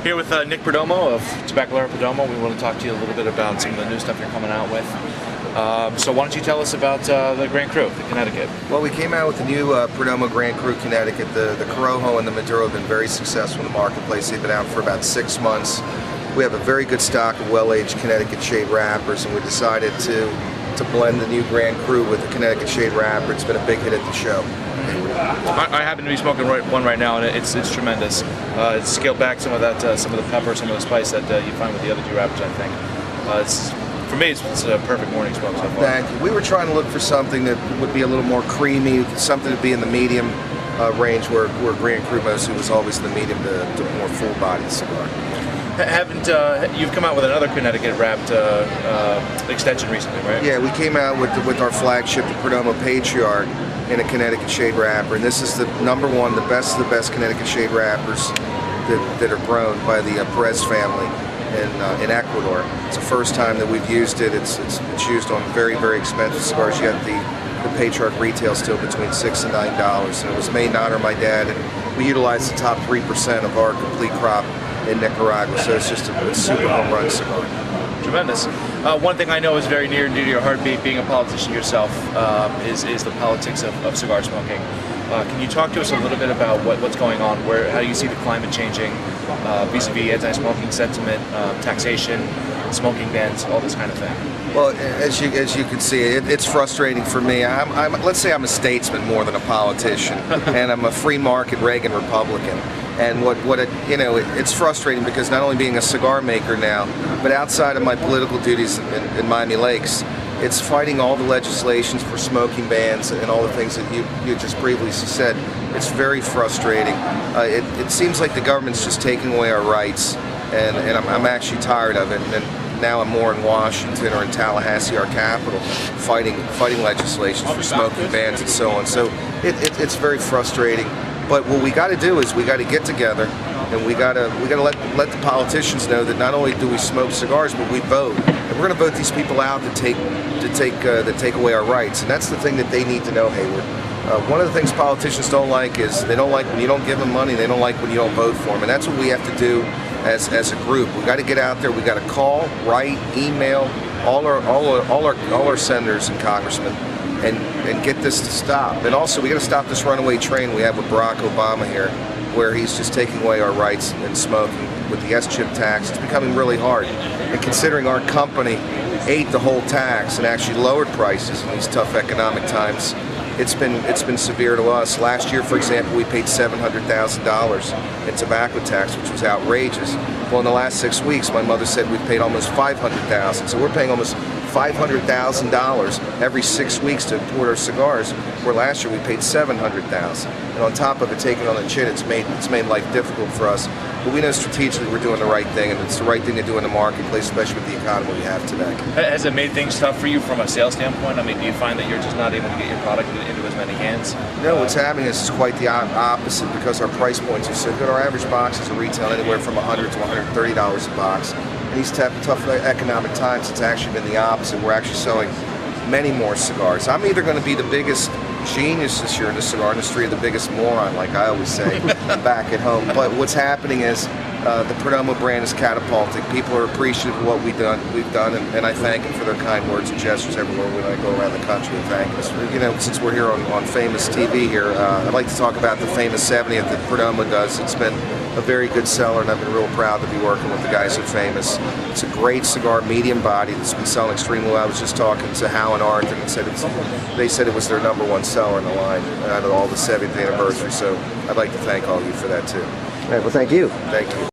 Here with Nick Perdomo of Tabacalera Perdomo. We want to talk to you a little bit about some of the new stuff you're coming out with. So why don't you tell us about the Grand Cru, the Connecticut? Well, we came out with the new Perdomo Grand Cru Connecticut. The Corojo and the Maduro have been very successful in the marketplace. They've been out for about 6 months. We have a very good stock of well-aged Connecticut shade wrappers, and we decided to blend the new Grand Cru with the Connecticut shade wrapper. It's been a big hit at the show. I happen to be smoking one right now, and it's tremendous. It's scaled back some of that, some of the pepper, some of the spice that you find with the other two wrappers. I think for me, it's a perfect morning smoke so far. Thank you. We were trying to look for something that would be a little more creamy, something to be in the medium range, where Grand Cru mostly was always in the medium to more full-bodied cigar. You've come out with another Connecticut wrapped extension recently, right? Yeah, we came out with our flagship, the Perdomo Patriarch, in a Connecticut shade wrapper, and this is the #1, the best of the best Connecticut shade wrappers that are grown by the Perez family in Ecuador. It's the first time that we've used it. It's used on very, very expensive cigars. You got the Patriarch retail still between $6 and $9, and it was made in honor of my dad, and we utilize the top 3% of our complete crop in Nicaragua, so it's just a super home run cigar. Tremendous. One thing I know is very near and dear to your heart, being a politician yourself, is the politics of cigar smoking. Can you talk to us a little bit about what's going on? How do you see the climate changing vis-a-vis anti-smoking sentiment, taxation, smoking bans, all this kind of thing? Well, as you can see, it's frustrating for me. Let's say I'm a statesman more than a politician, and I'm a free market Reagan Republican. And it's frustrating because not only being a cigar maker now, but outside of my political duties in Miami Lakes, it's fighting all the legislations for smoking bans and all the things that you just previously said. It's very frustrating. It seems like the government's just taking away our rights, and I'm actually tired of it. And now I'm more in Washington or in Tallahassee, our capital, fighting legislation for smoking bans and so on. So it's very frustrating. But what we got to do is we got to get together, and we got to let the politicians know that not only do we smoke cigars, but we vote. And we're going to vote these people out that take away our rights. And that's the thing that they need to know, Hayward. One of the things politicians don't like is they don't like when you don't give them money. They don't like when you don't vote for them. And that's what we have to do as a group. We got to get out there. We got to call, write, email all our senators and congressmen, and get this to stop. And also, we got to stop this runaway train we have with Barack Obama here, where he's just taking away our rights in smoking with the S-chip tax. It's becoming really hard. And considering our company ate the whole tax and actually lowered prices in these tough economic times, it's been severe to us. Last year, for example, we paid $700,000 in tobacco tax, which was outrageous. Well, in the last 6 weeks, my mother said we've paid almost $500,000. So we're paying almost $500,000 every 6 weeks to import our cigars, where last year we paid $700,000. And on top of it, taking on the chin, it's made life difficult for us. But we know strategically we're doing the right thing, and it's the right thing to do in the marketplace, especially with the economy we have today. Has it made things tough for you from a sales standpoint? I mean, do you find that you're just not able to get your product into as many hands? No, what's happening is quite the opposite, because our price points are so good. Our average boxes are retailing anywhere from $100 to $130 a box. In these tough economic times, it's actually been the opposite. We're actually selling many more cigars. I'm either going to be the biggest genius this year in the cigar industry or the biggest moron, like I always say, back at home. But what's happening is the Perdomo brand is catapulting. People are appreciative of what we've done, and I thank them for their kind words and gestures everywhere when I go around the country and thank us. You know, since we're here on Famous TV here, I'd like to talk about the Famous 70th that Perdomo does. It's been a very good seller, and I've been real proud to be working with the guys at Famous. It's a great cigar, medium body, that's been selling extremely well. I was just talking to Hal and Arthur, and they said it was their #1 seller in the line out of all the 70th anniversary. So I'd like to thank all of you for that too. All right, well, thank you. Thank you.